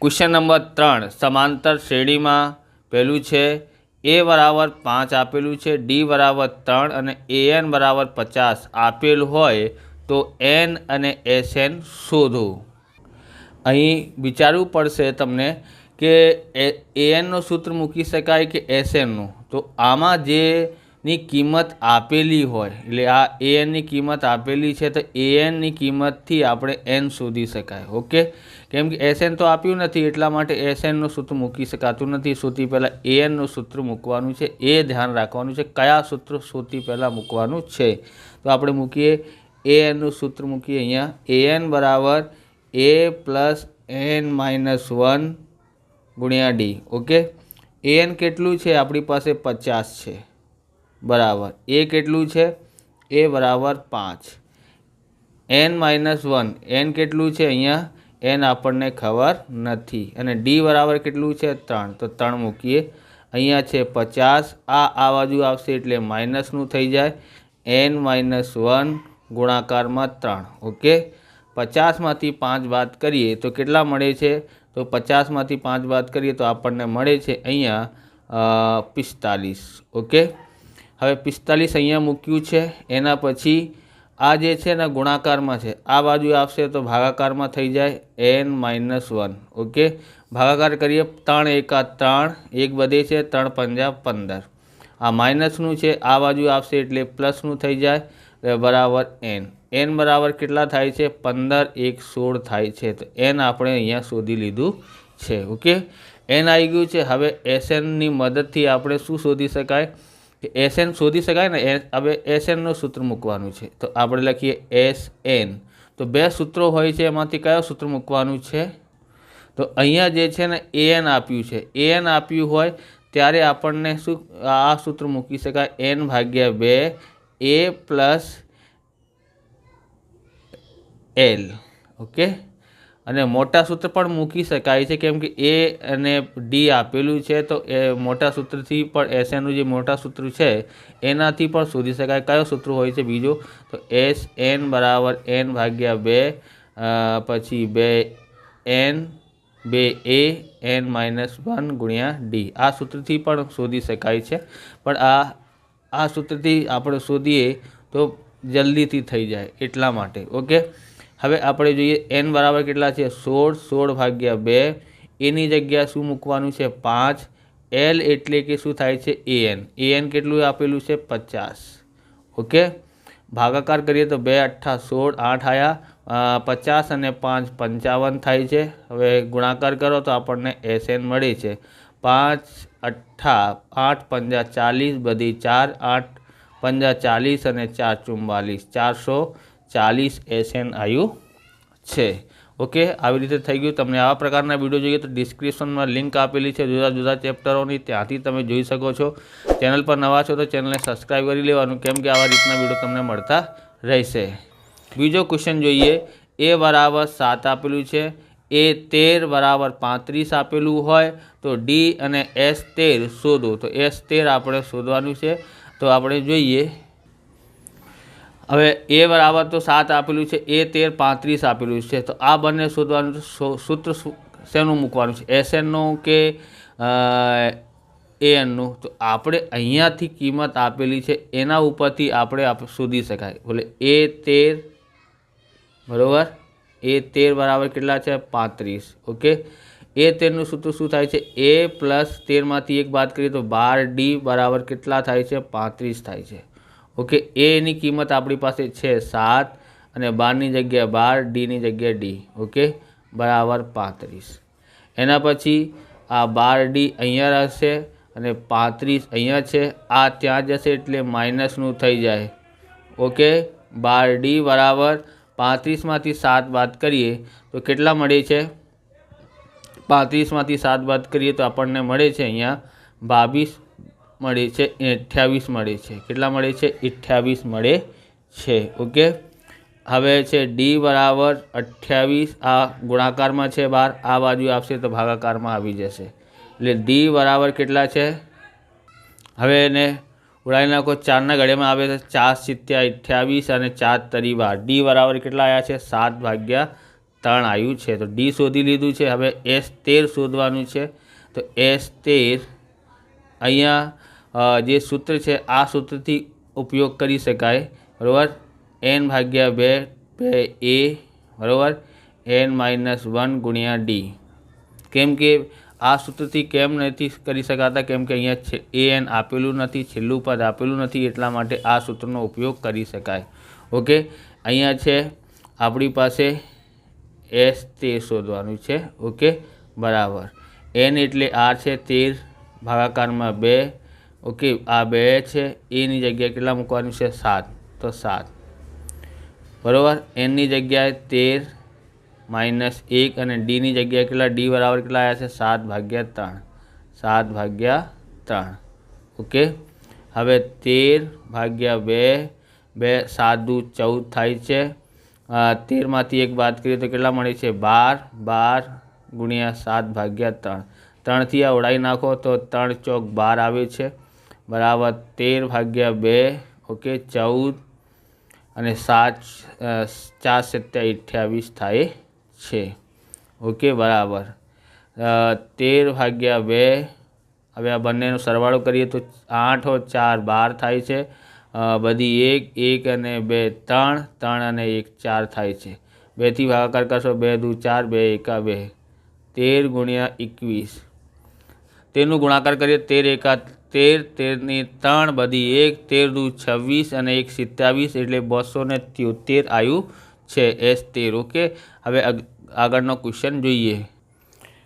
Question number 3 समांतर श्रेणी में पहलू है ए बराबर 5 आपेलू है, डी बराबर 3 और एन बराबर 50 आपेल होय तो एन और एस एन शोधो। अहीं विचारवू पड़शे तमने के एन नो सूत्र मूकी शकाय के एस एन नो। तो आमा जे नी किंमत आपेली होय एटले आ एन नी किंमत आपेली है तो एन नी किंमत थी आपणे एन शोधी शकाय। ओके, केम के एस एन तो आप्यु नथी एटला माटे एस एन नो सूत्र मूकी शकातुं नथी। सौथी पहला एन नो सूत्र मूकवानुं छे, ए ध्यान राखवानुं छे कया सूत्र सौथी पहला मूकवानुं छे। तो आपणे मूकीए एन नो सूत्र मूकीए अहींया एन बराबर ए प्लस एन माइनस 1 गुणिया डी। ओके, एन केटलुं छे आपणी पासे 50 छे बराबर ए केटलुं छे ए बराबर 5 एन माइनस 1 एन केटलुं छे अहींया एन आपणने खबर नथी अने डी बराबर केटलुं छे 3 तो 3 मूकीए अहींया छे 50 आ बाजू आवशे एटले माइनसनुं थई जाय एन माइनस 1 गुणाकार में 3। ओके, 50 मांथी 5 बाद करिए तो केटला मळे छे तो 50 मांथी 5 बाद करिए तो आपणने मळे छे अहींया 45। ओके, हवे 45 अहींया मूक्युं छे एना पछी आ जे छे ने गुणाकार में छे आ बाजू आवशे तो भागाकार में थई जाय एन माइनस 1। ओके, भागाकार करिए 3 एका 3 एक बधे छे 3 पंजा 15 आ माइनसनुं छे आ बाजू आवशे एटले प्लसनुं थई जाय बराबर एन। एन बराबर केटला थाय छे 15 1 16 थाय छे तो एन आपणे अहींया शोधी लीधुं छे। ओके, एन आई गयुं छे। हवे एस एन नी मददथी आपणे शुं शोधी शकाय एस एन शोधी शकाय ने। हवे एस एन नो सूत्र मूकवानुं छे तो आपणे लखीए एस एन। तो बे सूत्रों होय छे एमांथी कयो सूत्र मूकवानुं छे तो अहींया जे छे ने ए एन आप्युं छे ए एन आप्युं होय त्यारे आपणने शुं आ सूत्र मूकी शकाय एन भाग्या 2 ए प्लस एल। ओके, अने मोटा सूत्र पण मूकी शकाय छे केम के ए अने डी आपेलुं छे तो ए मोटा सूत्रथी पण एस एन नुं जे मोटा सूत्र छे एनाथी पण शोधी शकाय। कयो सूत्र होय छे बीजो तो एस एन बराबर एन भाग्या 2 पछी 2 एन 2 ए एन माइनस 1 गुणिया डी आ सूत्रथी पण शोधी शकाय छे। पण आ सूत्रथी आपणे शोधीए तो जल्दीथी थई जाय एटला माटे। ओके, हवे आपणे जोईए एन बराबर केटला छे 16 16 भाग्या 2 एनी जग्या शुं मूकवानुं छे 5 एल एटले के शुं थाय छे एन। एन केटलुं आपेलुं छे 50। ओके, भागाकार करिए तो 2 8 16 8 आया 50 અને 5 55 थाय छे। हवे गुणाकार करो तो आपणने एस एन मळे छे 5 8 8 पंजा 40 बधी 4 8 पंजा 40 અને 4 44 440 एस एन आयु छे। ओके, આવી રીતે થઈ ગયું। તમને આવા પ્રકારના વિડીયો જોઈએ તો ડિસ્ક્રિપ્શનમાં લિંક આપેલી છે જુદા જુદા ચેપ્ટરોની, ત્યાંથી તમે જોઈ શકો છો। ચેનલ પર નવા છો તો ચેનલને સબસ્ક્રાઈબ કરી લેવાનું કેમ કે આવા રીતના વિડીયો તમને મળતા રહેશે। બીજો ક્વેશ્ચન જોઈએ એ બરાબર 7 આપેલું છે ए 13 बराबर 35 आपेलू होय तो डी अने एस 13 शोधो। तो एस 13 आपणे शोधवानुं छे तो आपणे जोईए हवे ए बराबर तो 7 आपेलू छे ए 13 35 आपेलू छे तो आ बने शोधवानुं सूत्र शेनुं मूकवानुं छे एस एन नो के ए एन नो। तो आपणे अहींयाथी किंमत आपेली छे एना उपरथी आपणे शोधी शकाय। बोले ए 13 बरोबर ए 13 बराबर केटला छे 35। ओके, ए 13 नुं सूत्र शुं थाय छे ए प्लस 13 मांथी 1 बाद करीए तो 12 डी बराबर केटला थाय छे 35 थाय छे। ओके, ए नी किंमत आपणी पासे छे 7 अने 12 नी जग्याए 12 डी नी जग्याए डी। ओके, बराबर 35। एना पछी आ 12 डी अहींया रहशे अने 35 अहींया छे आ त्यां जशे एटले माइनसनुं थई जाय। ओके, 12 डी बराबर 35 मांथी 7 बाद करिए तो केटला मळे छे 35 मांथी 7 बाद करिए तो आपणने मळे छे अहींया 22 मळे छे 28 मळे छे। केटला मळे छे 28 मळे छे। ओके, हवे छे डी बराबर 28 आ गुणाकार में छे 12 आ बाजू आवशे तो भागाकार में आवी जशे एटले डी बराबर केटला छे हवे एने उड़ाई नाखो 4 ना गड़े में आवे तो 4 7 28 और 4 तरी 12 डी बराबर केटला आया छे 7 भाग्या 3 આવ્યું છે। તો ડી શોધી લીધું છે। હવે S13 શોધવાનું છે। તો S13 અહીંયા જે સૂત્ર છે આ સૂત્રથી ઉપયોગ કરી શકાય, બરાબર। n/2 2a બરાબર n-1 ગુણ્યા ડી। કેમ કે આ સૂત્રથી કેમ નથી કરી શકાતા? કેમ કે અહીંયા an આપેલું નથી, છેલ્લું પદ આપેલું નથી, એટલા માટે આ સૂત્રનો ઉપયોગ કરી શકાય। ઓકે, અહીંયા છે આપણી પાસે S13 શોધવાનું છે। ઓકે, બરાબર। n એટલે r છે, 13 ભાગાકારમાં 2। ઓકે, આ 2 છે, એની જગ્યાએ કેટલા મૂકવાનું છે? 7। તો 7 બરાબર। એનની જગ્યાએ 13 -1 અને ડીની જગ્યાએ કેટલા? ડી બરાબર કેટલા આવ્યા છે? 7/3 7/3। ઓકે, હવે 13/2 2 7 દુ 14 થાય છે। 13માંથી 1 બાદ કરીએ તો કેટલા મળે છે? 12 12 ગુણ્યા 7/3 3થી આ ઉડાવી નાખો તો 3 ચોક 12 આવે છે, બરાબર 13/2। ઓકે, 14 અને 7 4 7 28 થાય છે। ઓકે, બરાબર 13/2। હવે આ બંનેનો સરવાળો કરીએ તો 8 × 4 12 થાય છે। બધી 1 1 અને 2 3 3 અને 1 4 થાય છે। 2થી ભાગાકાર કરશો 2 દુ 4 2 એકા 2 13 ગુણ્યા 21। 13નું ગુણાકાર કરીએ 13 એકા 13 13ની 3 બધી 1 13 દુ 26 અને 1 27 એટલે 273 આવ્યું છે S13। ઓકે, હવે આગળનો ક્વેશ્ચન જોઈએ।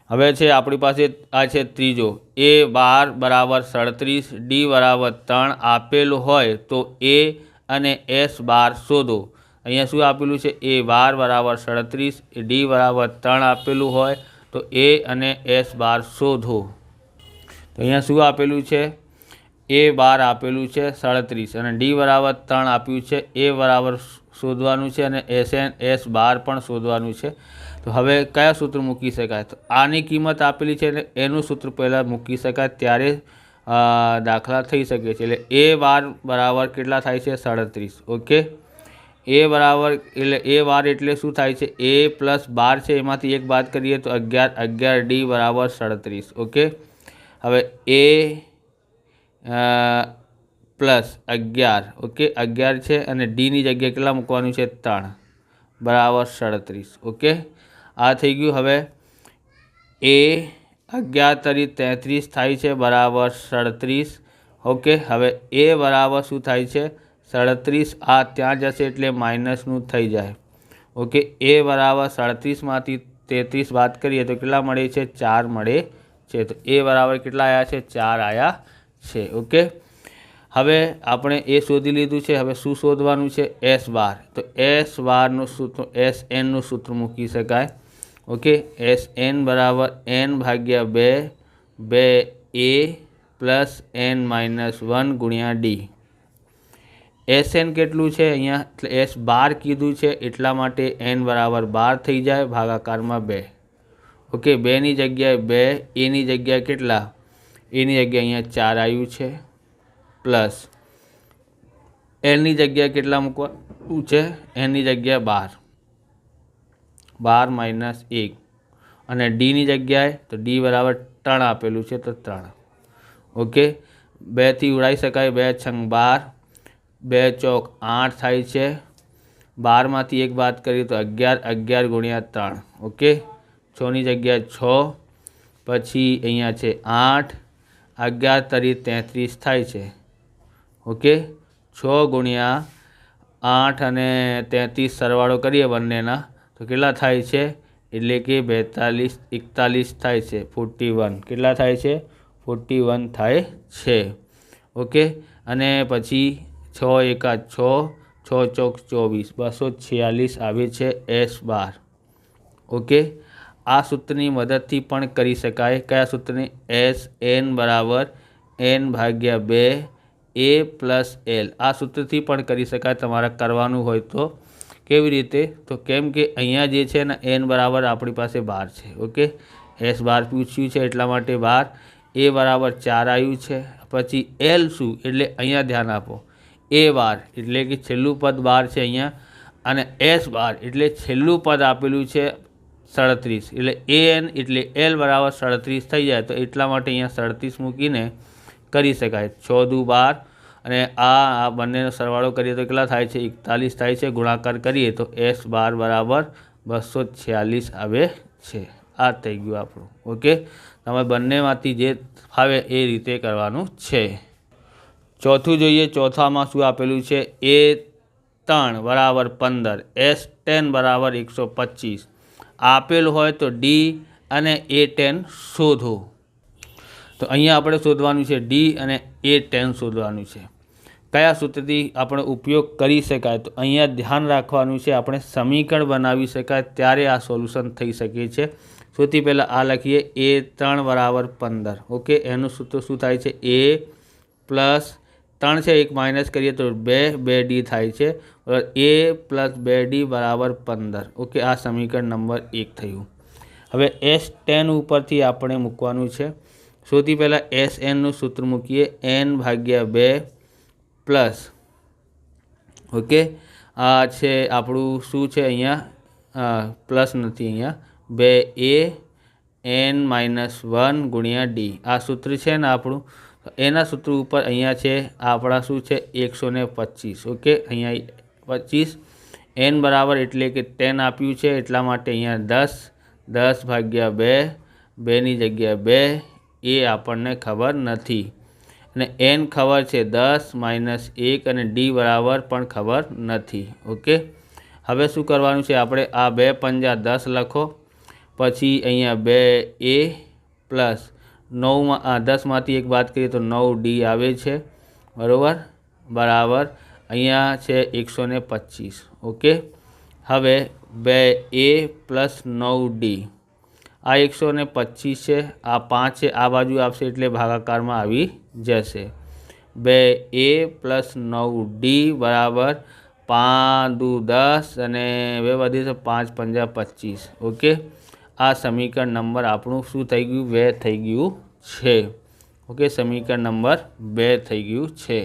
હવે છે આપણી પાસે આ છે ત્રીજો, A12 બરાબર 37 ડી બરાબર 3 આપેલું હોય તો A અને S12 શોધો। અહીંયા શું આપેલું છે? A12 બરાબર 37 ડી બરાબર 3 આપેલું હોય તો A અને S12 શોધો। તો અહીંયા શું આપેલું છે? A12 આપેલું છે 37 અને ડી બરાબર 3 આપ્યું છે। A બરાબર શોધવાનું છે અને S12 પણ શોધવાનું છે। તો હવે કયા સૂત્ર મૂકી શકાય? તો આની કિંમત આપેલી છે એટલે એનું સૂત્ર પહેલાં મૂકી શકાય, ત્યારે દાખલા થઈ શકે છે। એટલે A12 બરાબર કેટલા થાય છે? 37। ઓકે, A બરાબર એટલે A12 એટલે શું થાય છે? A + 12 છે, એમાંથી 1 બાદ કરીએ તો 11 11 ડી બરાબર 37। ઓકે, હવે A + 11 ઓકે 11 છે અને ડીની જગ્યાએ કેટલા મૂકવાનું છે? 3 બરાબર 37। ઓકે, આ થઈ ગયું। હવે A 11 તરી 33 થાય છે, બરાબર 37। ઓકે, હવે A બરાબર શું થાય છે? 37। આ ત્યાં જશે એટલે માઇનસનું થઈ જાય। ઓકે, A બરાબર 37માંથી 33 બાદ કરીએ તો કેટલા મળે છે? 4 મળે છે। તો A બરાબર કેટલા આવ્યા છે? 4 આવ્યા છે। ઓકે, હવે આપણે એ શોધી લીધું છે। હવે શું શોધવાનું છે? S12। તો S12નું સૂત્ર SNનું સૂત્ર મૂકી શકાય। ઓકે, SN બરાબર n/2 2a + n-1 ગુણ્યા ડી। SN કેટલું છે? અહીંયા S12 કીધું છે એટલા માટે n બરાબર 12 થઈ જાય, ભાગાકારમાં 2। ઓકે, 2ની જગ્યાએ 2, એની જગ્યાએ કેટલા? એની જગ્યાએ અહીંયા 4 આવ્યું છે, પ્લસ એલની જગ્યાએ કેટલા મૂકવાનું છે? એની જગ્યાએ 12 12 - 1 અને ડીની જગ્યાએ તો ડી બરાબર 3 આપેલું છે તો 3। ઓકે, 2થી ઉડાવી શકાય, 2 × 12 2 ચોક 8 થાય છે। 12માંથી 1 બાદ કરીએ તો 11 11 ગુણ્યા 3। ઓકે, 6ની જગ્યાએ 6, પછી અહીંયા છે 8 11 તરી 33 થાય છે। ઓકે, 6 ગુણ્યા 8 અને 33 સરવાળો કરીએ બંનેના તો કેટલા થાય છે? એટલે કે 42 41 થાય છે, 41 કેટલા થાય છે? 41 થાય છે। ઓકે, અને પછી 6 એકા 6 6 ચોક 24 246 આવે છે S12। ઓકે, આ સૂત્રની મદદથી પણ કરી શકાય। કયા સૂત્રની? SN બરાબર n/2 A + L। આ સૂત્રથી પણ કરી શકાય તમારે કરવાનું હોય તો। કેવી રીતે? તો કેમ કે અહીંયા જે છે ને n બરાબર આપણી પાસે 12 છે। ઓકે, S12 પૂછ્યું છે એટલા માટે 12, A બરાબર 4 આવ્યું છે। પછી L શું? એટલે અહીંયા ધ્યાન આપો, A12 એટલે કે છેલ્લું પદ 12 છે, અહીંયા અને એસ બાર એટલે છેલ્લું પદ આપેલું છે 37 એટલે AN એટલે L બરાબર 37 થઈ જાય તો એટલા માટે અહીંયા 37 મૂકીને કરી શકાય. 6 દુ 12 અને આ બંનેનો સરવાળો કરીએ તો કેટલા થાય છે 41 થાય છે. ગુણાકાર કરીએ તો S બાર બરાબર 246 આવે છે. આ થઈ ગયું આપણું. ઓકે, તમે બંનેમાંથી જે ફાવે એ રીતે કરવાનું છે. ચોથું જોઈએ. ચોથામાં શું આપેલું છે? A3 બરાબર 15, S10 બરાબર 125 આપેલ હોય તો D અને A10 શોધો. તો અહીંયા આપણે શોધવાનું છે D અને A10 શોધવાનું છે. કયા સૂત્રથી આપણે ઉપયોગ કરી શકાય? તો અહીંયા ધ્યાન રાખવાનું છે, આપણે સમીકરણ બનાવી શકાય ત્યારે આ સોલ્યુશન થઈ શકે છે. સૌથી પહેલાં આ લખીએ A3 બરાબર 15. ઓકે, એનું સૂત્ર શું થાય છે? A પ્લસ 3 છે, 1 માઇનસ કરીએ તો 2D થાય છે. A પ્લસ 2D બરાબર 15. ઓકે, આ સમીકરણ નંબર 1 થયું. હવે S10 ઉપરથી આપણે મૂકવાનું છે. સૌથી પહેલાં SNનું સૂત્ર મૂકીએ, N ભાગ્યા 2 પ્લસ, ઓકે, આ છે આપણું શું છે અહીંયા પ્લસ નથી, અહીંયા 2A N-1 ગુણ્યા D આ સૂત્ર છે ને આપણું. એના સૂત્ર ઉપર અહીંયા છે આપણા શું છે 125. ઓકે, અહીંયા 25 N બરાબર એટલે કે 10 આપ્યું છે એટલા માટે અહીંયા 10 ભાગ્યા 2, 2ની જગ્યાએ 2, એ આપણને ખબર નથી અને N ખબર છે 10 માઇનસ 1 અને D બરાબર પણ ખબર નથી. ઓકે, હવે શું કરવાનું છે? આપણે આ 2 પંજા 10 લખો, પછી અહીંયા 2A પ્લસ 10માંથી 1 બાદ કરીએ તો 9D આવે છે, બરાબર, બરાબર અહીંયા છે 125. ઓકે, હવે 2A પ્લસ 9D આ 125 છે, આ 5 છે, આ બાજુ આપશે એટલે ભાગાકારમાં આવી જશે. 2A પ્લસ 9D બરાબર 5 દુ 10 અને 2 વધી છે 5 પંજા 25. ઓકે, આ સમીકરણ નંબર આપણું શું થઈ ગયું? 2 થઈ ગયું છે. ઓકે, સમીકરણ નંબર 2 થઈ ગયું છે.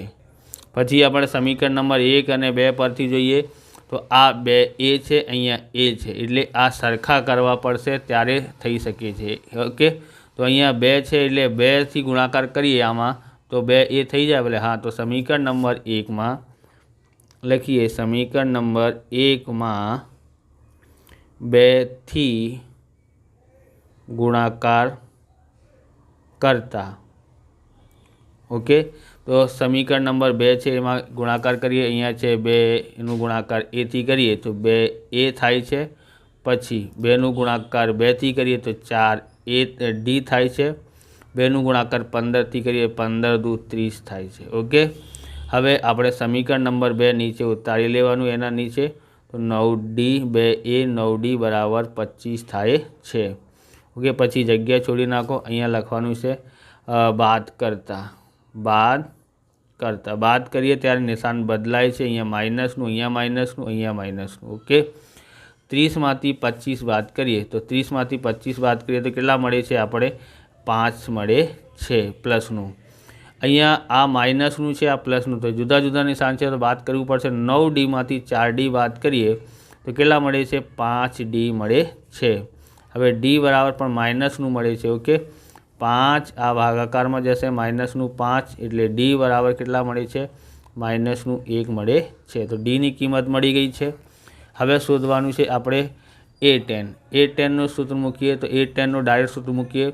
પછી આપણે સમીકરણ નંબર 1 અને 2 પરથી જોઈએ તો આ 2A છે, અહીંયા A છે એટલે આ સરખા કરવા પડશે ત્યારે થઈ શકે છે. ઓકે, તો અહીંયા 2 છે એટલે 2થી ગુણાકાર કરીએ આમાં તો 2A થઈ જાય. એટલે હા, તો સમીકરણ નંબર 1માં લખીએ, સમીકરણ નંબર 1માં 2થી ગુણાકાર કરતા. ઓકે, તો સમીકરણ નંબર 2 છે એમાં ગુણાકાર કરીએ, અહીંયા છે 2નું ગુણાકાર Aથી કરીએ તો 2A થાય છે. પછી 2નું ગુણાકાર 2થી કરીએ તો 4D થાય છે. 2નું ગુણાકાર 15થી કરીએ 15 દુ 30 થાય છે. ઓકે, હવે આપણે સમીકરણ નંબર 2 નીચે ઉતારી લેવાનું, એના નીચે તો 9D 2A 9D બરાબર 25 થાય છે. ઓકે, પછી જગ્યા છોડી નાખો, અહીંયા લખવાનું છે બાદ કરતા. બાદ કરીએ ત્યારે નિશાન બદલાય છે, અહીંયા માઇનસનું, અહીંયા માઇનસનું, અહીંયા માઇનસનું. ઓકે, 30માંથી 25 બાદ કરીએ તો 30માંથી 25 બાદ કરીએ તો કેટલા મળે છે? આપણે 5 મળે છે પ્લસનું. અહીંયા આ માઇનસનું છે, આ પ્લસનું, તો જુદા જુદા નિશાન છે તો બાદ કરવું પડશે. 9Dમાંથી 4D બાદ કરીએ તો કેટલા મળે છે? 5D મળે છે. હવે D બરાબર પણ માઇનસનું મળે છે. ઓકે, 5 આ ભાગાકારમાં જશે, માઇનસનું 5 એટલે D બરાબર કેટલા મળે છે? માઇનસનું 1 મળે છે. તો Dની કિંમત મળી ગઈ છે. હવે શોધવાનું છે આપણે A10. A10નું સૂત્ર મૂકીએ તો A10નું ડાયરેક્ટ સૂત્ર મૂકીએ,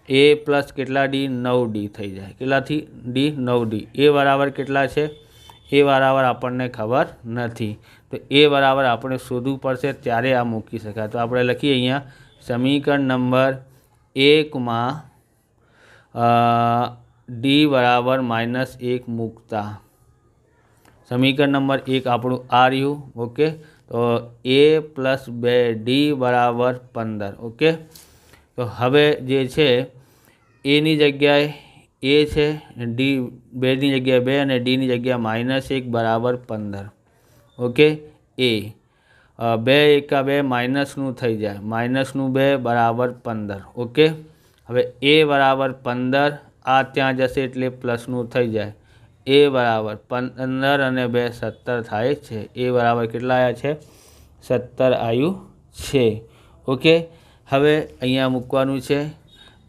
A પ્લસ કેટલા D? 9D થઈ જાય. કેટલાથી? D 9D. A બરાબર કેટલા છે? A બરાબર આપણને ખબર નથી, તો A બરાબર આપણે શોધવું પડશે ત્યારે આ મૂકી શકાય. તો આપણે લખીએ અહીંયા સમીકરણ નંબર 1માં D બરાબર -1 મૂકતા. સમીકરણ નંબર 1 આપણું આ રહ્યું. ઓકે, તો A પ્લસ 2D બરાબર 15. ઓકે, તો હવે જે છે Aની જગ્યાએ A છે, D 2ની જગ્યાએ 2 અને Dની જગ્યાએ -1 બરાબર 15. ઓકે, A 2 એકા 2 માઇનસનું થઈ જાય, માઇનસનું 2 બરાબર 15. ઓકે, હવે A બરાબર 15, આ ત્યાં જશે એટલે પ્લસનું થઈ જાય. એ બરાબર 15 અને 2 17 થાય છે. એ બરાબર કેટલા આવ્યા છે? 17 આવ્યું છે. ઓકે, હવે અહીંયા મૂકવાનું છે.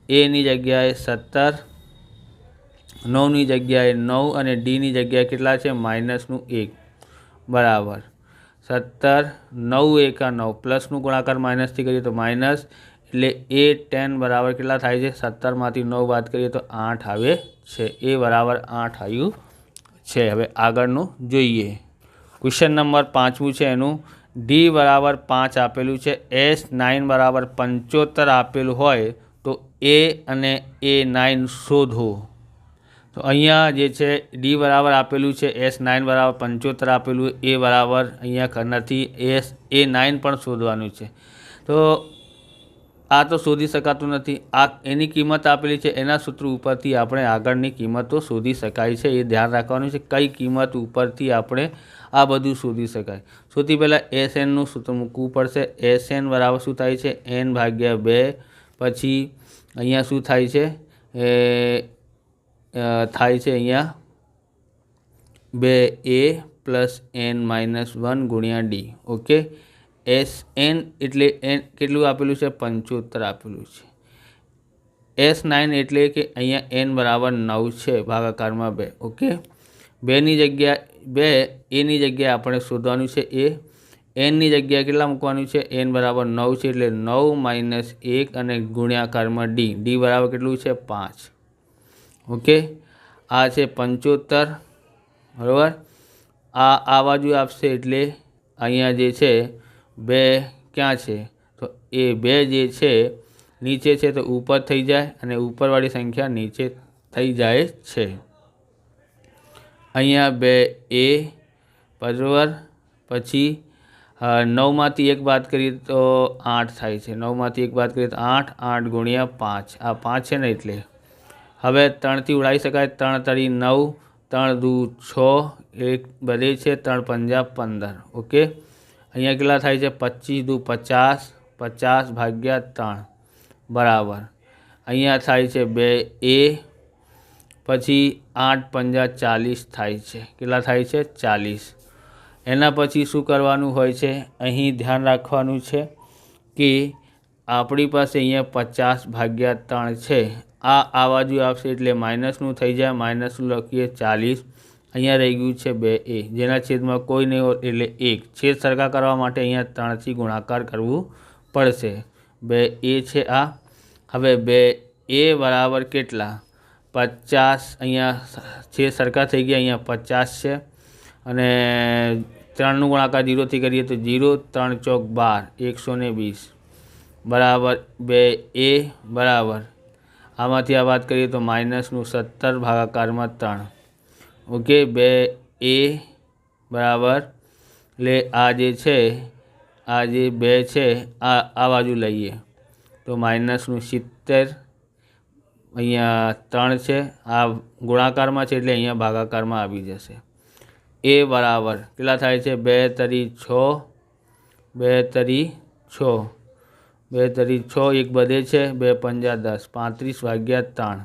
એની જગ્યાએ 17, 9ની જગ્યાએ 9 અને ડીની જગ્યાએ કેટલા છે? -1 બરાબર 17, 9 એકા 9 પ્લસનું ગુણાકાર માઇનસથી કરીએ તો માઇનસ, એટલે એ 10 બરાબર કેટલા થાય છે? 17માંથી 9 બાદ કરીએ તો 8 આવે છે. એ બરાબર 8 આવ્યું છે. હવે આગળનું જોઈએ. ક્વેશ્ચન નંબર 5 છે એનું. ડી બરાબર 5 આપેલું છે, S9 બરાબર 75 આપેલું હોય તો એ અને A9 શોધો. તો અહીંયા જે છે ડી બરાબર આપેલું છે, S9 બરાબર 75 આપેલું, એ બરાબર અહીંયા નથી, A9 પણ શોધવાનું છે. તો આ તો શોધી શકાતું નથી. આ એની કિંમત આપેલી છે, એના સૂત્ર ઉપરથી આપણે આગળની કિંમતો શોધી શકાય છે. એ ધ્યાન રાખવાનું છે કઈ કિંમત ઉપરથી આપણે આ બધું શોધી શકાય. સૌથી પહેલાં SNનું સૂત્ર મૂકવું પડશે. SN બરાબર શું થાય છે? n/2. પછી અહીંયા શું થાય છે? અહીંયા 2a + n - 1 × d. Okay, SN એટલે કેટલું આપેલું છે? 75 આપેલું છે. S9 એટલે કે અહીંયા n બરાબર 9 છે, ભાગાકારમાં 2. ઓકે, 2ની જગ્યા 2, એની જગ્યાએ આપણે શોધવાનું છે એ. nની જગ્યાએ કેટલા મૂકવાનું છે? n બરાબર 9 છે, એટલે 9 - 1 અને ગુણ્યાકારમાં d. d બરાબર કેટલું છે? 5. ઓકે, આ છે 75 બરાબર. આ બાજુ આપશે એટલે અહીંયા જે છે 2 ક્યાં છે? તો એ 2 જે છે નીચે છે તો ઉપર થઈ જાય અને ઉપરવાળી સંખ્યા નીચે થઈ જાય છે. અહીંયા 2a બરાબર. પછી 9માંથી 1 બાદ કરીએ તો 8 થાય છે. 9માંથી 1 બાદ કરીએ તો 8, 8 × 5, આ 5 છે ને એટલે. હવે 3થી ઉડાવી શકાય. 3 તરી 9, 3 દુ 6, 1 વધે છે, 3 પંજા 15. ઓકે, અહીંયા કેટલા થાય છે? 25 દુ 50, 50/3 બરાબર. અહીંયા થાય છે 2a, પછી 8 પંજા 40 થાય છે. કેટલા થાય છે? 40. એના પછી શું કરવાનું હોય છે? અહીં ધ્યાન રાખવાનું છે કે આપણી પાસે અહીંયા 50/3 છે. આ બાજુ આવશે એટલે માઇનસનું થઈ જાય. માઇનસનું લખીએ 40. અહીંયા રહી ગયું છે 2a, જેના છેદમાં કોઈ નહીં હોય એટલે 1. છેદ સરખા કરવા માટે અહીંયા 3થી ગુણાકાર કરવું પડશે. 2a છે આ. હવે 2a બરાબર કેટલા? 50. અહીંયા છેદ સરખા થઈ ગયા. અહીંયા 50 છે અને 3નું ગુણાકાર 0થી કરીએ તો 0, 3 × 12, 120 બરાબર. 2a બરાબર, આમાંથી આ વાત કરીએ તો -17/3. ઓકે, 2a બરાબર, એટલે આ જે છે, આ જે 2 છે આ બાજુ લઈએ તો -70. અહીંયા 3 છે, આ ગુણાકારમાં છે એટલે અહીંયા ભાગાકારમાં આવી જશે. a બરાબર કેટલા થાય છે? 2 તરી 6, 2 તરી 6, 2 તરી 6, 1 વધે છે, 2 પંજા 10, 35/3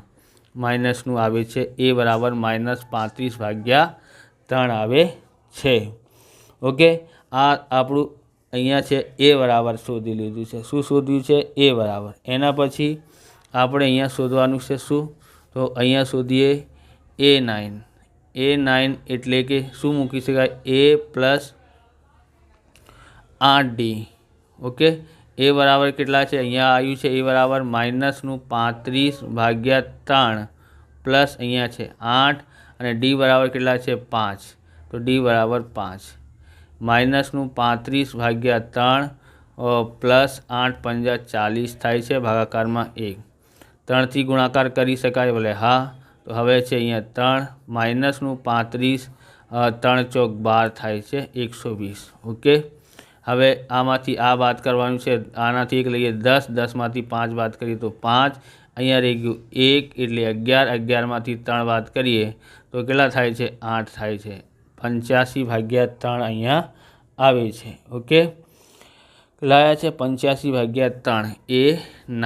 માઇનસનું આવે છે. એ બરાબર -35/3 આવે છે. ઓકે, આ આપણું અહીંયા છે એ બરાબર શોધી લીધું છે. શું શોધ્યું છે? એ બરાબર. એના પછી આપણે અહીંયા શોધવાનું છે શું? તો અહીંયા શોધીએ A9. A9 એટલે કે શું મૂકી શકાય? a + 8d. ઓકે, એ બરાબર કેટલા છે? અહીંયા આવ્યું છે એ બરાબર -35/3 પ્લસ અહીંયા છે 8 અને d બરાબર કેટલા છે? 5. તો d બરાબર 5. -35/3 પ્લસ 8 પંજા 40 થાય છે, ભાગાકારમાં 1. 3થી ગુણાકાર કરી શકાય? ભલે હા. તો હવે છે અહીંયા 3 -35, 3 × 12 થાય છે, 120. ઓકે, હવે આમાંથી આ બાદ કરવાનું છે. આનાથી 1 લઈએ 10, 10માંથી 5 બાદ કરીએ તો 5. અહીંયા રહી ગયું 1 એટલે 11, 11માંથી 3 બાદ કરીએ તો કેટલા થાય છે? 8 થાય છે. 85/3 અહીંયા આવે છે. ઓકે, લાયા છે 85/3 A9.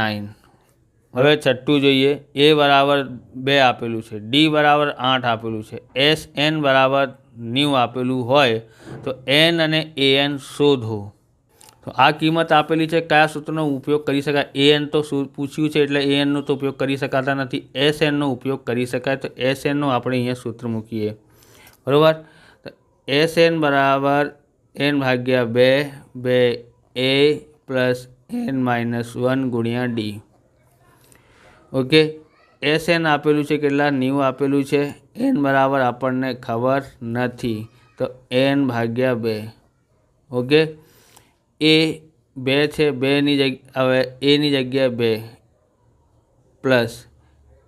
હવે છઠ્ઠું જોઈએ, એ બરાબર 2 આપેલું છે, ડી બરાબર 8 આપેલું છે, એસ એન બરાબર 90 આપેલું હોય તો એન અને એ એન શોધો. તો આ કિંમત આપેલી છે, કયા સૂત્રનો ઉપયોગ કરી શકાય? એ એન તો પૂછ્યું છે એટલે એ એનનો તો ઉપયોગ કરી શકાતા નથી, એસ એનનો ઉપયોગ કરી શકાય. તો એસ એનનો આપણે અહીંયા સૂત્ર મૂકીએ, બરાબર. તો એસ એન બરાબર એન ભાગ્યા 2 એ પ્લસ એન -1 ગુણ્યા ડી. ઓકે, એસ એન આપેલું છે કેટલા? 90 આપેલું છે. એન બરાબર આપણને ખબર નથી તો એન ભાગ્યા 2. ઓકે, એ 2 છે, 2ની જગ્યા હવે એની જગ્યાએ 2 પ્લસ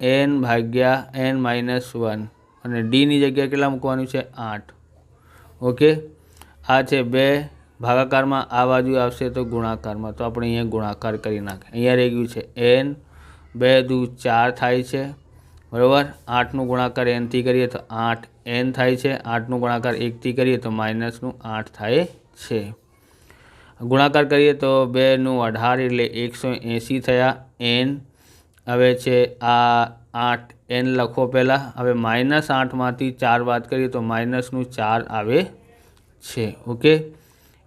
એન ભાગ્યા એન -1 અને ડીની જગ્યાએ કેટલા મૂકવાનું છે? 8. ઓકે, આ છે 2 ભાગાકારમાં, આ બાજુ આવશે તો ગુણાકારમાં. તો આપણે અહીંયા ગુણાકાર કરી નાખીએ. અહીંયા રહી ગયું છે એન, 2 દુ 4 થાય છે, બરાબર. 8નું ગુણાકાર એનથી કરીએ તો 8 એન થાય છે, 8નું ગુણાકાર 1થી કરીએ તો -8 થાય છે. ગુણાકાર કરીએ તો 2 નું 18 એટલે 180 થયા એન. હવે છે આ 8 એન લખો પહેલાં. હવે -8માંથી 4 બાદ કરીએ તો -નું 4 આવે છે. ઓકે,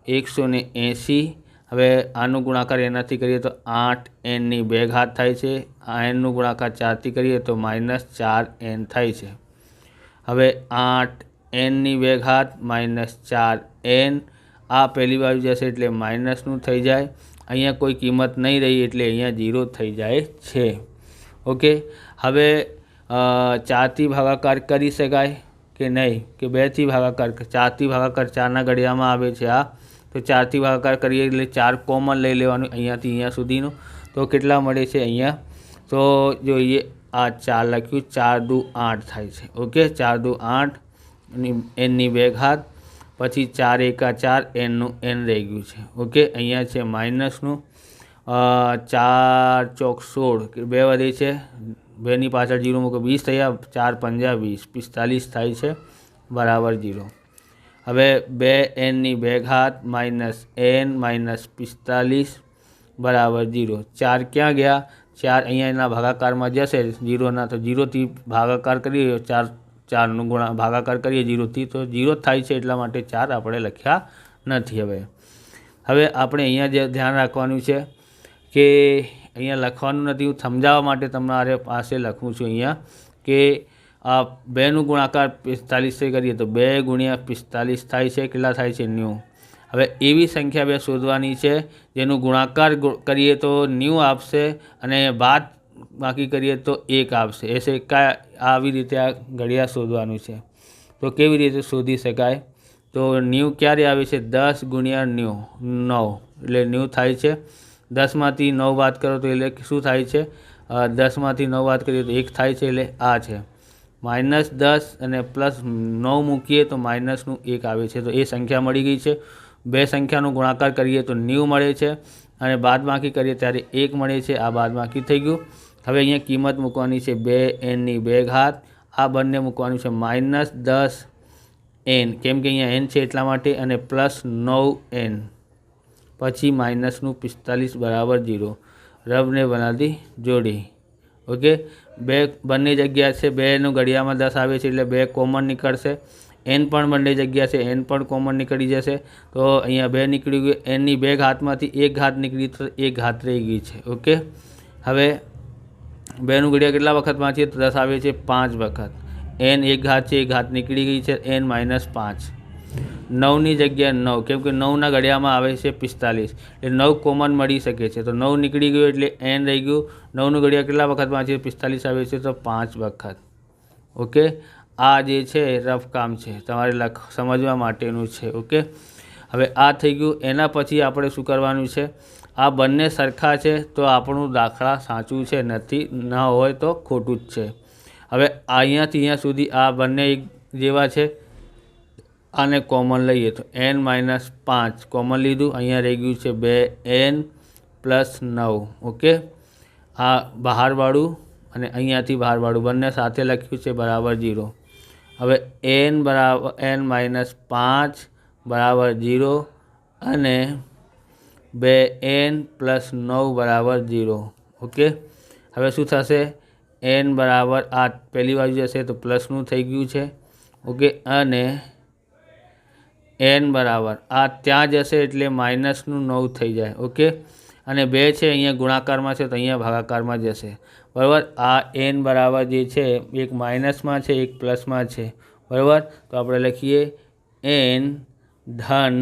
180. હવે આનું ગુણાકાર એનાથી કરીએ તો 8 એનની 2 ઘાત થાય છે. આ એનનું ગુણાકાર 4થી કરીએ તો -4 એન થાય છે. હવે 8 એનની 2 ઘાત -4 એન, આ પહેલી બાજુ જશે એટલે માઇનસનું થઈ જાય. અહીંયા કોઈ કિંમત નહીં રહી એટલે અહીંયા 0 થઈ જાય છે. ઓકે, હવે 4થી ભાગાકાર કરી શકાય કે નહીં? કે 2થી ભાગાકાર? 4થી ભાગાકાર 4ના ઘડિયામાં આવે છે આ, તો 4થી ભાગાકાર કરીએ એટલે 4 કોમન લઈ લેવાનું અહીંયાથી અહીંયા સુધીનું. તો કેટલા મળે છે અહીંયા? તો જોઈએ, આ 4 લખ્યું, 4 દુ 8 થાય છે. ઓકે, 4 દુ 8 એનની 2 ઘાત, પછી 4 એકા 4 એનનું એન રહી ગયું છે. ઓકે, અહીંયા છે માઇનસનું 4 ચોક 16, 2 વધે છે, 2ની પાછળ 0 મૂકો, 20 થયા, 4 પંજા 20, 45 થાય છે, બરાબર 0. હવે 2 એનની 2 ઘાત -n -45 બરાબર 0. 4 ક્યાં ગયા? 4 અહીંયા એના ભાગાકારમાં જશે 0ના, તો 0થી ભાગાકાર કરીએ, 4નું ભાગાકાર કરીએ 0થી તો 0 થાય છે, એટલા માટે 4 આપણે લખ્યા નથી. હવે આપણે અહીંયા જે ધ્યાન રાખવાનું છે કે અહીંયા લખવાનું નથી, હું સમજાવવા માટે તમારે પાસે લખું છું અહીંયા કે આ 2નું ગુણાકાર 45થી કરીએ તો 2 ગુણ્યા 45 થાય છે, કેટલા થાય છે? 90. હવે એવી સંખ્યા 2 શોધવાની છે જેનું ગુણાકાર કરીએ તો 90 આપશે અને બાકી કરીએ તો 1 આપશે. એસે આવી રીતે આ ઘડિયા શોધવાનું છે. તો કેવી રીતે શોધી શકાય? તો 90 ક્યારે આવે છે? 10 ગુણ્યા 9 એટલે 90 થાય છે. 10માંથી 9 બાદ કરો તો એટલે શું થાય છે? 10માંથી 9 બાદ કરીએ તો 1 થાય છે, એટલે આ છે -10 અને +9 મૂકીએ તો -નું 1 આવે છે. તો એ સંખ્યા મળી ગઈ છે. 2 સંખ્યાનો ગુણાકાર કરીએ તો 90 મળે છે અને બાદબાકી કરીએ ત્યારે 1 મળે છે. આ બાદબાકી થઈ ગયું. હવે અહીંયા કિંમત મૂકવાની છે 2 એનની 2 ઘાત, આ બંને મૂકવાનું છે -10 એન, કેમ કે અહીંયા એન છે એટલા માટે, અને +9 એન, પછી -નું 45 બરાબર 0. રબને બનાવી જોડી. ઓકે, બંને જગ્યા છે, 2નું ઘડિયામાં 10 આવે છે એટલે 2 કોમન નીકળશે. એન પણ બંને જગ્યા છે, એન પણ કોમન નીકળી જશે. તો અહીંયા 2 નીકળી ગયું. એનની 2 ઘાતમાંથી 1 ઘાત નીકળી તો 1 ઘાત રહી ગઈ છે. ઓકે, હવે 2નું ઘડિયા કેટલા વખત વાંચીએ તો 10 આવે છે 5 વખત. એન 1 ઘાત છે, 1 ઘાત નીકળી ગઈ છે, n -5. 9ની જગ્યાએ 9, કેમ કે 9ના ઘડિયામાં આવે છે 45 એટલે 9 કોમન મળી શકે છે. તો 9 નીકળી ગયું એટલે n રહી ગયું. 9નું ઘડિયા કેટલા વખત વાંચીએ? 45 આવે છે તો 5 વખત. ઓકે, આ જે છે રફ કામ છે, તમારે સમજવા માટેનું છે. ઓકે, હવે આ થઈ ગયું. એના પછી આપણે શું કરવાનું છે? આ બંને સરખા છે તો આપણું દાખલા સાચું છે, નથી ન હોય તો ખોટું જ છે. હવે અહીંયાથી અહીંયા સુધી આ બંને એક જેવા છે, આને કોમન લઈએ તો n -5 કોમન લીધું, અહીંયા રહી ગયું છે 2n + 9. ઓકે, આ બહારવાળું અને અહીંયાથી બહારવાળું બંને સાથે લખ્યું છે બરાબર 0. હવે n -5 બરાબર 0 અને 2n + 9 બરાબર 0. ઓકે, હવે શું થશે, એન બરાબર આ પહેલી બાજુ જશે તો પ્લસનું થઈ ગયું છે, ઓકે, અને એન બરાબર આ ત્યાં જશે એટલે માઇનસનું 9 થઈ જાય, ઓકે, અને 2 છે અહીંયા ગુણાકારમાં છે તો અહીંયા ભાગાકારમાં જશે, બરાબર. આ એન બરાબર જે છે એક માઇનસમાં છે એક પ્લસમાં છે, બરાબર. તો આપણે લખીએ એન ધન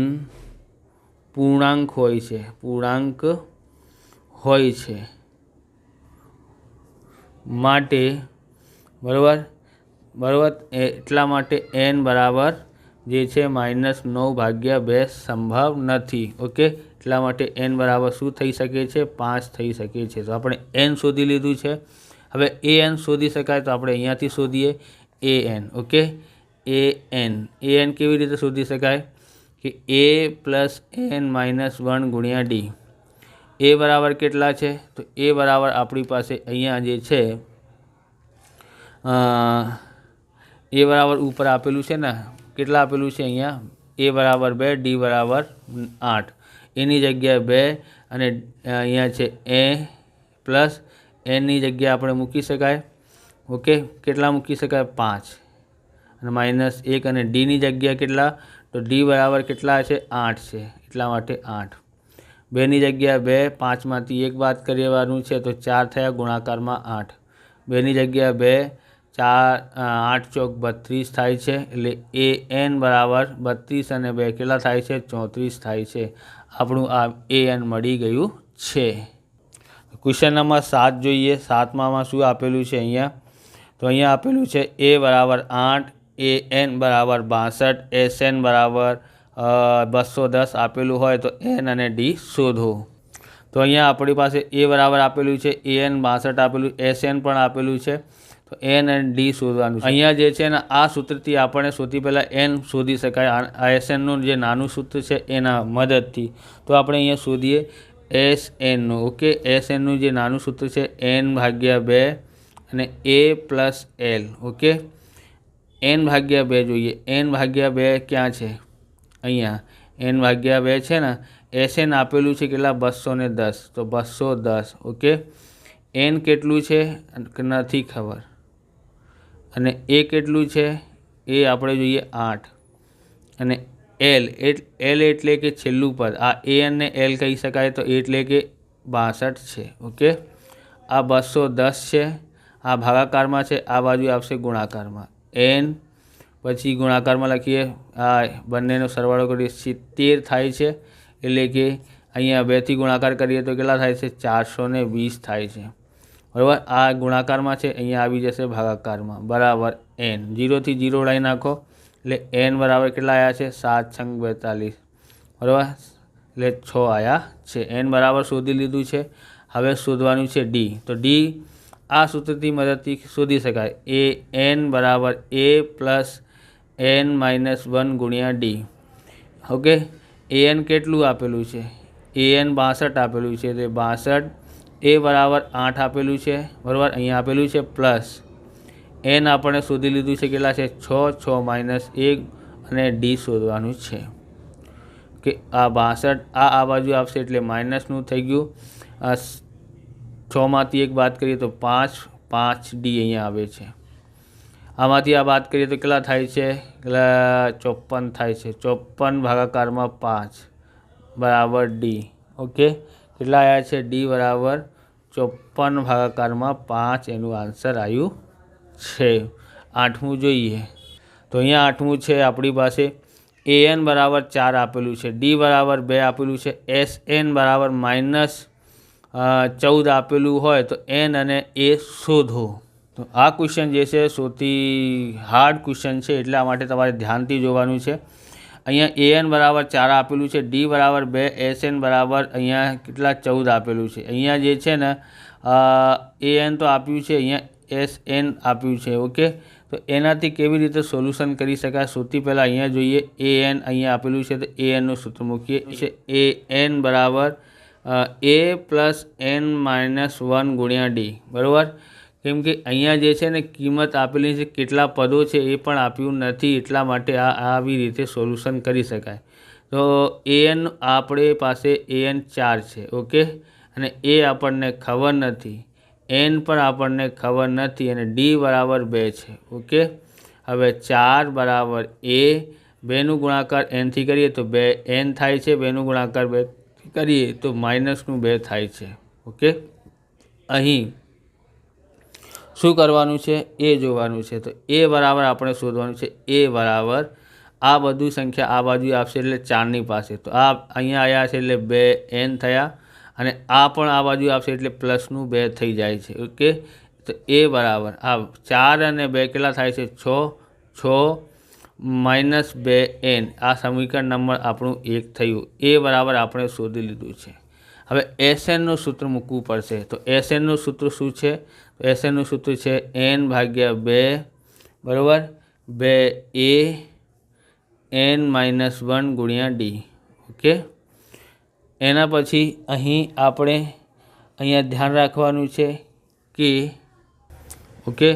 પૂર્ણાંક હોય છે, પૂર્ણાંક હોય છે માટે, બરાબર, બરાબર, એટલા માટે એન બરાબર જે છે -9/2 સંભવ નથી, ઓકે. એટલા માટે એન બરાબર શું થઈ શકે છે, 5 થઈ શકે છે. તો આપણે એન શોધી લીધું છે. હવે એ એન શોધી શકાય તો આપણે અહીંયાથી શોધીએ A N, okay. A N કેવી રીતે શોધી શકાય કે a + n - 1 × d. એ બરાબર કેટલા છે, તો એ બરાબર આપણી પાસે અહીંયા જે છે એ બરાબર ઉપર આપેલું છે ને, કેટલા આપેલું છે અહીંયા, a બરાબર 2, d બરાબર 8, એની જગ્યાએ 2 અને અહીંયા છે એ પ્લસ એનની જગ્યાએ આપણે મૂકી શકાય, ઓકે. કેટલા મૂકી શકાય, 5 અને -1 અને ડીની જગ્યાએ કેટલા, તો ડી બરાબર કેટલા છે, 8 છે, એટલા માટે 8. 2ની જગ્યાએ 2, 5માંથી 1 બાદ કરવાનું છે તો 4 થયા, ગુણાકારમાં 8. 2ની જગ્યાએ 2, 4, 8 ચોક 32 થાય છે, એટલે એ એન બરાબર 32 અને 2 કેટલા થાય છે, 34 થાય છે. આપણું આ એ એન મળી ગયું છે. ક્વેશ્ચન નંબર 7 જોઈએ. 7માં શું આપેલું છે અહીંયા, તો અહીંયા આપેલું છે એ બરાબર 8, એ એન બરાબર 62, એસ એન બરાબર 210 આપેલું હોય તો એન અને ડી શોધો. તો અહીંયા આપણી પાસે એ બરાબર આપેલું છે, એ એન 62 આપેલું, એસ એન પણ આપેલું છે, તો એન અને ડી શોધવાનું છે. અહીંયા જે છે ને આ સૂત્રથી આપણે સૌથી પહેલાં એન શોધી શકાય, આ એસ એનનું જે નાનું સૂત્ર છે એના મદદથી. તો આપણે અહીંયા શોધીએ એસ એનનું, ઓકે. એસ એનનું જે નાનું સૂત્ર છે n/2 અને a + l, ઓકે. n/2 જોઈએ, n/2 ક્યાં છે, અહીંયા n/2 છે ને, એસ એન આપેલું છે કેટલા, 210, તો 210, ઓકે. એન કેટલું છે નથી ખબર, અને એ કેટલું છે એ આપણે જોઈએ 8, અને એલ એટલે કે છેલ્લું પદ, આ એ અને એલ કહી શકાય, તો એટલે કે 62 છે, ઓકે. આ 210 છે, આ ભાગાકારમાં છે, આ બાજુ આવશે ગુણાકારમાં, એન પછી ગુણાકારમાં લખીએ, આ બંનેનો સરવાળો કરીએ 70 થાય છે, એટલે કે અહીંયા 2થી ગુણાકાર કરીએ તો કેટલા થાય છે, 420 થાય છે, બરાબર. આ ગુણાકારમાં છે, અહીંયા આવી જશે ભાગાકારમાં, બરાબર એન. 0 થી 0 ઉડાવી નાખો એટલે એન બરાબર કેટલા આવ્યા છે, 7 × 42, બરાબર, એટલે 6 આવ્યા છે. એન બરાબર શોધી લીધું છે. હવે શોધવાનું છે ડી. તો ડી આ સૂત્રથી મદદથી શોધી શકાય, એ એન બરાબર a + n - 1 × d, okay. A n કેટલું આપેલું છે, એ એન 62 આપેલું છે, તે 62, એ બરાબર 8 આપેલું છે, બરાબર, અહીંયા આપેલું છે પ્લસ એન આપણે શોધી લીધું છે, કેટલા છે, 6, 6 - 1 અને ડી શોધવાનું છે, કે આ 62 આ બાજુ આવશે એટલે માઇનસનું થઈ ગયું, 6માંથી 1 બાદ કરીએ તો 5, 5 ડી અહીંયા આવે છે. આમાંથી આ બાદ કરીએ તો કેટલા થાય છે, 54 થાય છે, 54 ભાગાકારમાં 5 બરાબર ડી, ઓકે. કેટલા આવ્યા છે, ડી બરાબર 54 ભાગાકારમાં 5, એનું આન્સર આવ્યું છે. 8મું જોઈએ. તો અહીંયા 8મું છે આપણી પાસે એ એન બરાબર 4 આપેલું છે, ડી બરાબર 2 આપેલું છે, એસ એન બરાબર -14 આપેલું હોય તો એન અને એ શોધો. તો આ ક્વેશ્ચન જે છે સૌથી હાર્ડ ક્વેશ્ચન છે, એટલા માટે તમારે ધ્યાનથી જોવાનું છે. અહીંયા એ એન બરાબર 4 આપેલું છે, ડી બરાબર 2, એસ એન બરાબર અહીંયા કેટલા 14 આપેલું છે. અહીંયા જે છે ને એ એન તો આપ્યું છે, અહીંયા એસ એન આપ્યું છે, ઓકે. તો એનાથી કેવી રીતે સોલ્યુશન કરી શકાય, સૌથી પહેલાં અહીંયા જોઈએ એ એન અહીંયા આપેલું છે, તો એ એનનું સૂત્ર મૂકીએ છે, એ એન બરાબર a + n - 1 × d, બરાબર. કેમ કે અહીંયા જે છે ને કિંમત આપેલી છે, કેટલા પદો છે એ પણ આપ્યું નથી, એટલા માટે આવી રીતે સોલ્યુશન કરી શકાય. તો એ એન આપણે પાસે એ એન 4 છે, ઓકે, અને એ આપણને ખબર નથી, એન પણ આપણને ખબર નથી અને ડી બરાબર 2 છે. ઓકે, હવે 4 બરાબર એ, 2નું ગુણાકાર એનથી કરીએ તો 2 એન થાય છે, 2નું ગુણાકાર 2 કરીએ તો -2 થાય છે. ઓકે, અહીં શું કરવાનું છે એ જોવાનું છે. તો એ બરાબર આપણે શોધવાનું છે. એ બરાબર આ બધું સંખ્યા આ બાજુ આપશે એટલે 4ની પાસે, તો આ અહીંયા આવ્યા છે એટલે 2 એન થયા અને આ પણ આ બાજુ આપશે એટલે +2 થઈ જાય છે. ઓકે, તો એ બરાબર આ 4 અને 2 કેટલા થાય છે? 6 -2 એન. આ સમીકરણ નંબર આપણું 1 થયું. એ બરાબર આપણે શોધી લીધું છે. હવે એસએનનું સૂત્ર મૂકવું પડશે. તો એસએનનું સૂત્ર શું છે? તો એસએનનું સૂત્ર છે n/2 બરાબર 2a n-1 ગુણ્યા ડી. ઓકે, એના પછી અહીં આપણે અહીંયા ધ્યાન રાખવાનું છે કે ઓકે,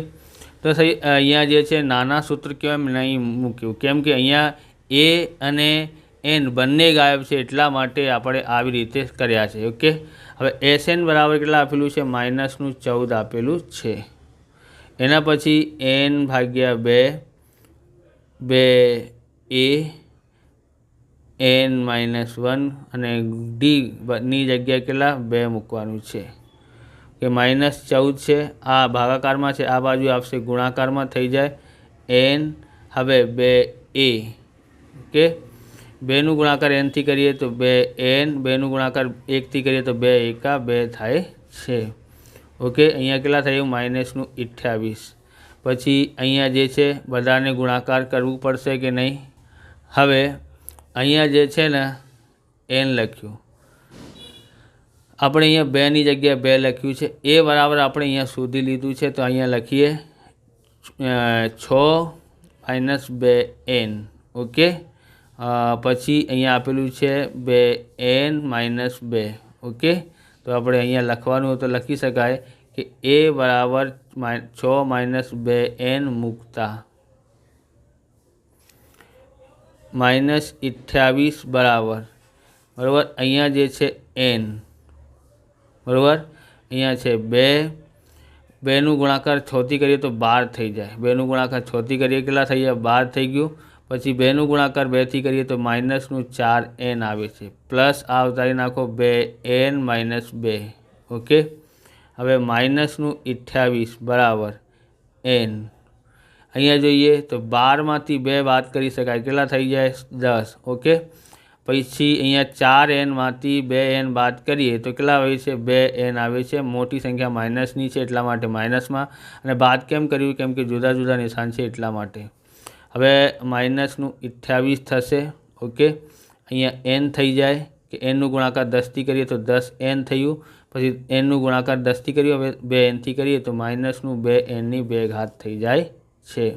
તો સહી અહીંયા જે છે નાના સૂત્ર કેમ નહીં મૂક્યું? કેમ કે અહીંયા એ અને એન બંને ગાયબ છે એટલા માટે આપણે આવી રીતે કર્યા છે. ઓકે, હવે એસએન બરાબર કેટલા આપેલું છે? -14 આપેલું છે. એના પછી n/2 2a n-1 અને ડી ની જગ્યાએ કેટલા 2 મૂકવાનું છે કે -14 છે. આ ભાગાકારમાં છે, આ બાજુ આપશે ગુણાકારમાં થઈ જાય n. હવે 2a. ઓકે, 2નું ગુણાકાર nથી કરીએ તો 2n, 2નું ગુણાકાર 1થી કરીએ તો 2 એકા 2 થાય છે. ઓકે, અહીંયા કેટલા થયું? -28. પછી અહીંયા જે છે બધાને ગુણાકાર કરવું પડશે કે નહીં? હવે અહીંયા જે છે ને n લખ્યું, આપણે અહીંયા 2ની જગ્યાએ 2 લખ્યું છે. એ બરાબર આપણે અહીંયા શોધી લીધું છે. તો અહીંયા લખીએ 6 - 2n. ઓકે, પછી અહીંયા આપેલું છે 2n - 2. ઓકે, તો આપણે અહીંયા લખવાનું તો લખી શકાય કે એ બરાબર 6 - 2n મૂકતા -28 બરાબર અહીંયા જે છે n બરાબર અહીંયા છે 2, 2નું ગુણાકાર 6થી કરીએ તો 12 થઈ જાય. 2નું ગુણાકાર 6થી કરીએ કેટલા થઈ જાય? 12 થઈ ગયું. પછી 2નું ગુણાકાર 2થી કરીએ તો -4n આવે છે. પ્લસ આ ઉતારી નાખો 2n - 2. ઓકે, હવે -28 બરાબર n. અહીંયા જોઈએ તો 12માંથી 2 બાદ કરી શકાય, કેટલા થઈ જાય? 10. ઓકે, પછી અહીંયા 4nમાંથી 2n બાદ કરીએ તો કેટલા આવે છે? 2n આવે છે. મોટી સંખ્યા માઇનસની છે એટલા માટે માઇનસમાં, અને બાદ કેમ કર્યું? કેમ કે જુદા જુદા નિશાન છે એટલા માટે. હવે -28 થશે. ઓકે, અહીંયા n થઈ જાય કે nનું ગુણાકાર 10થી કરીએ તો 10n થયું. પછી nનું ગુણાકાર 10થી કર્યું, હવે 2nથી કરીએ તો -2n² થઈ જાય છે.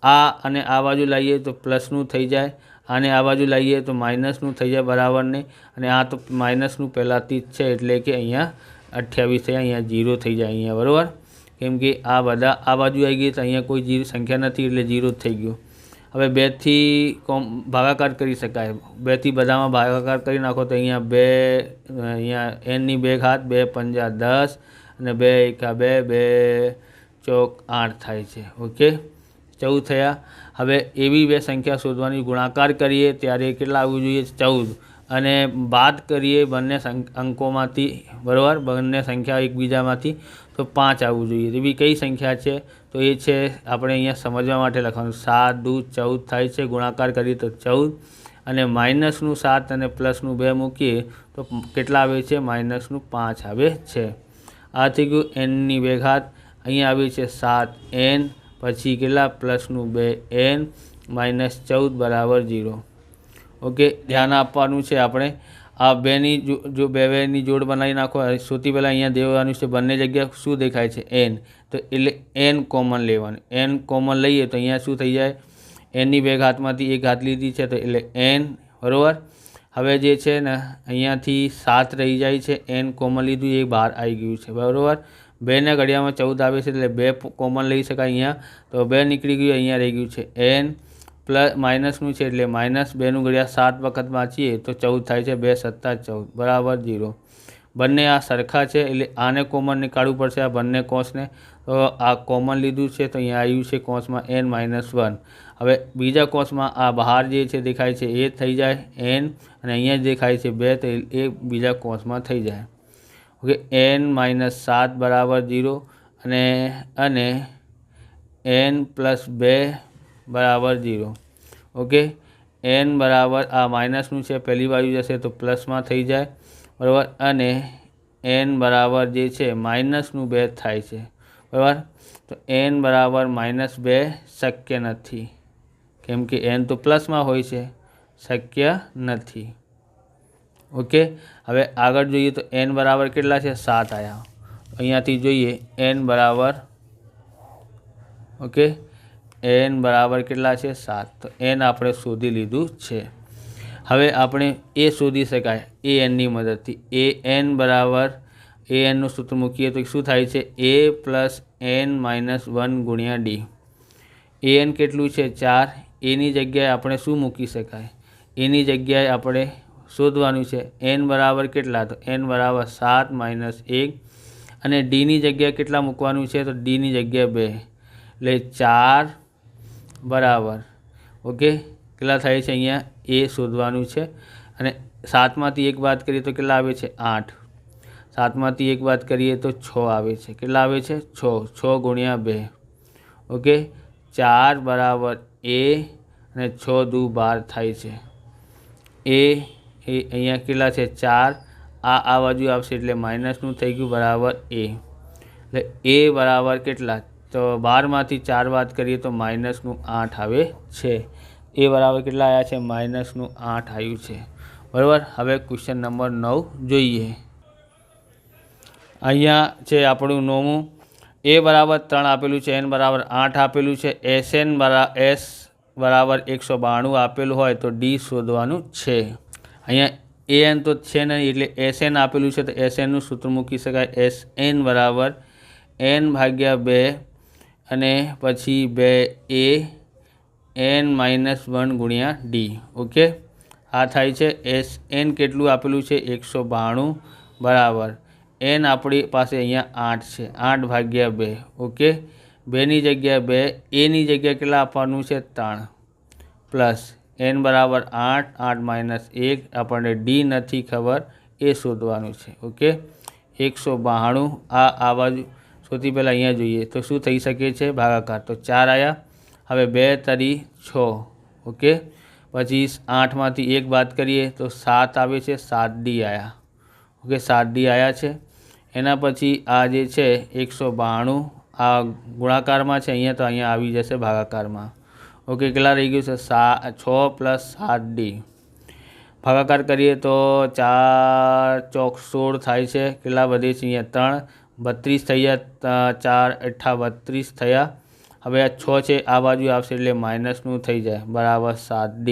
આ અને આ બાજુ લાવીએ તો પ્લસનું થઈ જાય, આને આ બાજુ લાવીએ તો માઇનસનું થઈ જાય બરાબર ને, અને આ તો માઇનસનું પહેલાંથી જ છે એટલે કે અહીંયા 28 થયા, અહીંયા 0 થઈ જાય અહીંયા બરાબર. કેમ કે આ બધા આ બાજુ આવી ગઈ તો અહીંયા કોઈ 0 સંખ્યા નથી એટલે 0 થઈ ગયું. હવે 2થી ભાગાકાર કરી શકાય. 2થી બધામાં ભાગાકાર કરી નાખો તો અહીંયા 2 અહીંયા n² 2 5 10 અને 2 એકા 2 2 ચોક 8 થાય છે. ઓકે, 14 થયા. હવે એવી બે સંખ્યા શોધવાની, ગુણાકાર કરીએ ત્યારે કેટલા આવવું જોઈએ? 14. અને બાદ કરીએ બંને અંકોમાંથી બરાબર, બંને સંખ્યા એકબીજામાંથી તો 5 આવવું જોઈએ. એવી કઈ સંખ્યા છે? તો એ છે આપણે અહીંયા સમજવા માટે લખવાનું 7 દૂ 14 થાય છે. ગુણાકાર કરીએ તો 14 અને -7 અને +2 મૂકીએ તો કેટલા આવે છે? -5 આવે છે. આ થઈ ગયું n². અહીંયા આવે છે 7n, પછી કેટલા? +2n -14 બરાબર 0. ઓકે, ધ્યાન આપવાનું છે આપણે. આ બેની જો બેની જોડ બનાવી નાખો. સૌથી પહેલાં અહીંયા દેવાનું છે બંને જગ્યા શું દેખાય છે? n. તો એટલે n કોમન લેવાનું. n કોમન લઈએ તો અહીંયા શું થઈ જાય? n² માંથી 1 ઘાત લીધી છે તો એટલે n બરાબર. હવે જે છે ને અહીંયાથી 7 રહી જાય છે, n કોમન લીધું એ બહાર આવી ગયું છે બરાબર. 2ના ઘડિયામાં 14 આવે છે એટલે 2 કોમન લઈ શકાય અહીંયા, તો 2 નીકળી ગયું, અહીંયા રહી ગયું છે n. પ્લસ માઇનસનું છે એટલે -2નું ઘડિયા 7 વખત વાંચીએ તો 14 થાય છે. 2 × 7 = 14 બરાબર 0. બંને આ સરખા છે એટલે આને કોમન નીકાળવું પડશે, આ બંને કોષને. તો આ કોમન લીધું છે તો અહીંયા આવ્યું છે કોષમાં n-1. હવે બીજા કોષમાં આ બહાર જે છે દેખાય છે એ થઈ જાય n, અને અહીંયા દેખાય છે 2 તો એ બીજા કોષમાં થઈ જાય. ઓકે, n-7 બરાબર 0 અને n+2 બરાબર 0. ઓકે, n બરાબર આ માઇનસનું છે, પહેલી બાજુ જશે તો પ્લસમાં થઈ જાય, બરાબર. અને n બરાબર જે છે -2 થાય છે, બરાબર. તો n બરાબર -2 શક્ય નથી, કેમ કે n તો પ્લસમાં હોય છે, શક્ય નથી. ઓકે, હવે આગળ જોઈએ તો n બરાબર કેટલા છે? 7 આવ્યા. અહીંયાથી જોઈએ n બરાબર, ઓકે, n બરાબર કેટલા છે? 7. તો n આપણે શોધી લીધું છે. હવે આપણે એ શોધી શકાય an ની મદદથી. an બરાબર anનું સૂત્ર મૂકીએ તો શું થાય છે? a + n-1 ગુણ્યા d. an કેટલું છે? 4. એની જગ્યાએ આપણે શું મૂકી શકાય? એની જગ્યાએ આપણે શોધવાનું છે n બરાબર કેટલા? તો n બરાબર 7 - 1. અને ડીની જગ્યાએ કેટલા મૂકવાનું છે? તો ડીની જગ્યાએ 2, એટલે 4 બરાબર, ઓકે, કેટલા થાય છે? અહીંયા એ શોધવાનું છે. અને 7માંથી 1 બાદ કરીએ તો કેટલા આવે છે? 8. 7માંથી 1 બાદ કરીએ તો 6 આવે છે. કેટલા આવે છે? 6. 6 ગુણ્યા 2. ઓકે, 4 બરાબર a અને 6 દુ 12 થાય છે. એ અહીંયા કેટલા છે? 4. આ બાજુ આવશે એટલે માઇનસનું થઈ ગયું, બરાબર a. એટલે a બરાબર કેટલા? તો 12માંથી 4 બાદ કરીએ તો -8 આવે છે. એ બરાબર કેટલા આવ્યા છે? -8 આવ્યું છે, બરાબર. હવે ક્વેશ્ચન નંબર 9 જોઈએ. અહીંયા છે આપણું 9મું. a બરાબર 3 આપેલું છે, n બરાબર 8 આપેલું છે, s બરાબર 192 આપેલું હોય તો d શોધવાનું છે. અહીંયા an તો છે નહીં એટલે sn આપેલું છે તો snનું સૂત્ર મૂકી શકાય. sn બરાબર n/2 અને પછી 2a n-1 ગુણ્યા d. ઓકે, આ થાય છે. sn કેટલું આપેલું છે? 192 બરાબર n આપણી પાસે અહીંયા 8 છે, 8/2. ઓકે, 2ની જગ્યાએ 2, એની જગ્યાએ કેટલા આપવાનું છે? 3, પ્લસ n બરાબર 8, 8 - 1. આપણને d નથી ખબર, એ શોધવાનું છે. ઓકે, 192. આ બાજુ સૌથી પહેલાં અહીંયા જોઈએ તો શું થઈ શકે છે? ભાગાકાર. તો 4 આવ્યા. હવે 2 તરી 6. ઓકે, પછી 8માંથી 1 બાદ કરીએ તો 7 આવે છે, 7d આવ્યા. ઓકે, 7d આવ્યા છે. એના પછી આ જે છે 192 આ ગુણાકારમાં છે, અહીંયા તો અહીંયા આવી જશે ભાગાકારમાં. ઓકે, કેટલા રહી ગયું છે? 6 + 7d. ભાગાકાર કરીએ તો 4 ચોક 16 થાય છે. કેટલા વધે છે? અહીંયા 3, 32 થઈ ગયા. 4 × 8 32 થયા. હવે આ 6 છે, આ બાજુ આવશે એટલે માઇનસનું થઈ જાય, બરાબર 7d.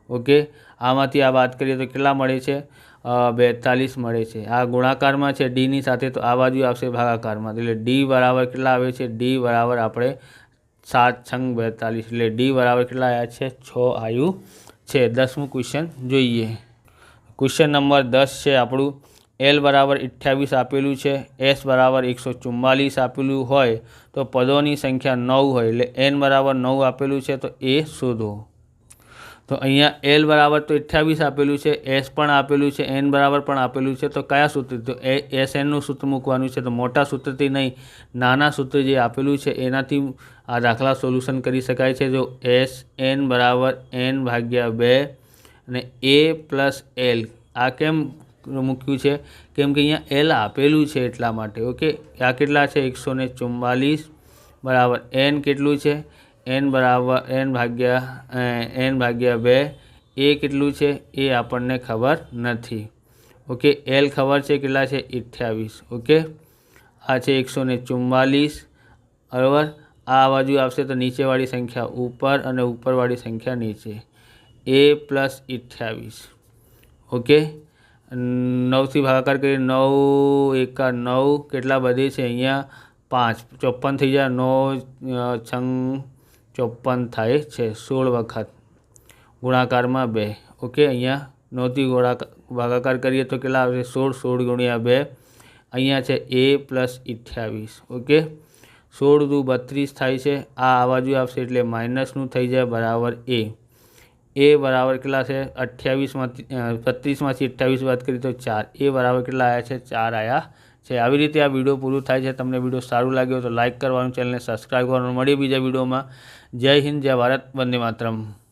ઓકે, આમાંથી આ બાદ કરીએ તો કેટલા મળે છે? 42 મળે છે. આ ગુણાકારમાં છે ડીની સાથે, તો આ બાજુ આવશે ભાગાકારમાં, એટલે d બરાબર કેટલા આવે છે? d બરાબર આપણે 7×42, એટલે d બરાબર કેટલા આવ્યા છે? 6 આવ્યું છે. 10મું ક્વેશ્ચન જોઈએ. ક્વેશ્ચન નંબર 10 છે આપણું. l બરાબર 28 આપેલું છે, s બરાબર 144 આપેલું હોય તો પદોની સંખ્યા 9 હોય, એટલે n બરાબર 9 આપેલું છે તો એ શોધો. તો અહીંયા l બરાબર તો 28 આપેલું છે, s પણ આપેલું છે, n બરાબર પણ આપેલું છે. તો કયા સૂત્રથી? તો snનું સૂત્ર મૂકવાનું છે. તો મોટા સૂત્રથી નહીં, નાના સૂત્ર જે આપેલું છે એનાથી આ દાખલા સોલ્યુશન કરી શકાય છે. જો sn બરાબર n/2 અને a + l. આ કેમ મૂક્યું છે? કેમ કે અહીંયા l આપેલું છે એટલા માટે. ઓકે, આ કેટલા છે? 144 બરાબર n કેટલું છે? n બરાબર n/2. એ કેટલું છે એ આપણને ખબર નથી. ઓકે, l ખબર છે કેટલા છે? 28. ઓકે, આ છે 144, બરાબર. આ બાજુ આવશે તો નીચેવાળી સંખ્યા ઉપર અને ઉપરવાળી સંખ્યા નીચે. a + 28. ઓકે, 9થી ભાગાકાર કરીએ, 9 × 9 કેટલા વધે છે? અહીંયા 5, 54 થઈ જાય. 9 × 6 = 54 થાય છે. 16 વખત ગુણાકારમાં 2. ઓકે, અહીંયા 9થી ભાગાકાર કરીએ તો કેટલા આવશે? 16. 16 ગુણ્યા 2 અહીંયા છે a પ્લસ 28. ઓકે, 16 દુ 32 થાય છે. આ બાજુ આવશે એટલે માઇનસનું થઈ જાય બરાબર a. એ બરાબર કેટલા છે? 28માંથી 32માંથી 28 બાદ કરીએ તો 4. એ બરાબર કેટલા આવ્યા છે? 4 આવ્યા છે. આવી રીતે આ વિડીયો પૂરું થાય છે. તમને વિડીયો સારું લાગ્યો તો લાઇક કરવાનું, ચેનલને સબસ્ક્રાઈબ કરવાનું. મળીએ બીજા વિડીયોમાં. જય હિન્દ, જય ભારત, વંદે માતરમ.